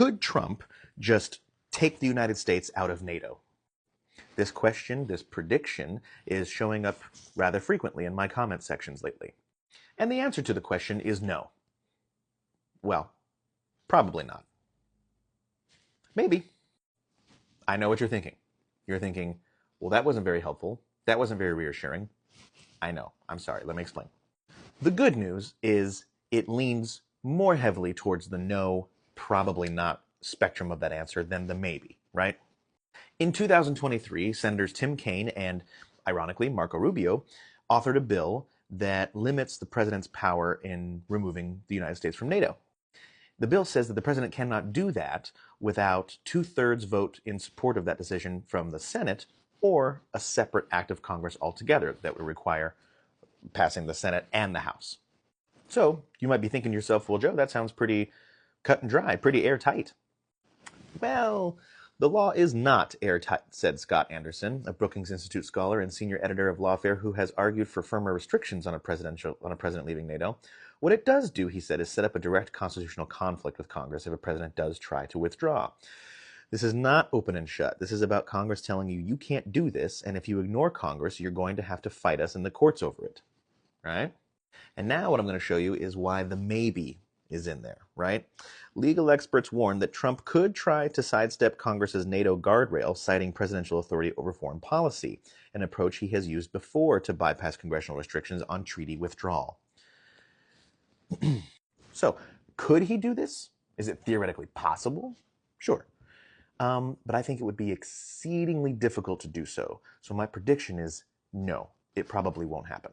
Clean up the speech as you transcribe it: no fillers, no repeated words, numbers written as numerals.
Could Trump just take the United States out of NATO? This question, this prediction, is showing up rather frequently in my comment sections lately. And the answer to the question is no. Well, probably not. Maybe. I know what you're thinking. You're thinking, well, that wasn't very helpful. That wasn't very reassuring. I know. I'm sorry. Let me explain. The good news is it leans more heavily towards the no, probably not spectrum of that answer than the maybe, right? In 2023, Senators Tim Kaine and, ironically, Marco Rubio authored a bill that limits the president's power in removing the United States from NATO. The bill says that the president cannot do that without 2/3 vote in support of that decision from the Senate or a separate act of Congress altogether that would require passing the Senate and the House. So you might be thinking to yourself, well, Joe, that sounds pretty cut and dry, pretty airtight. Well, the law is not airtight, said Scott Anderson, a Brookings Institute scholar and senior editor of Lawfare who has argued for firmer restrictions on a president leaving NATO. What it does do, he said, is set up a direct constitutional conflict with Congress if a president does try to withdraw. This is not open and shut. This is about Congress telling you, you can't do this, and if you ignore Congress, you're going to have to fight us in the courts over it, right? And now what I'm going to show you is why the maybe is in there, right? Legal experts warn that Trump could try to sidestep Congress's NATO guardrail, citing presidential authority over foreign policy, an approach he has used before to bypass congressional restrictions on treaty withdrawal. So, could he do this? Is it theoretically possible? Sure. But I think it would be exceedingly difficult to do so. So my prediction is no, it probably won't happen.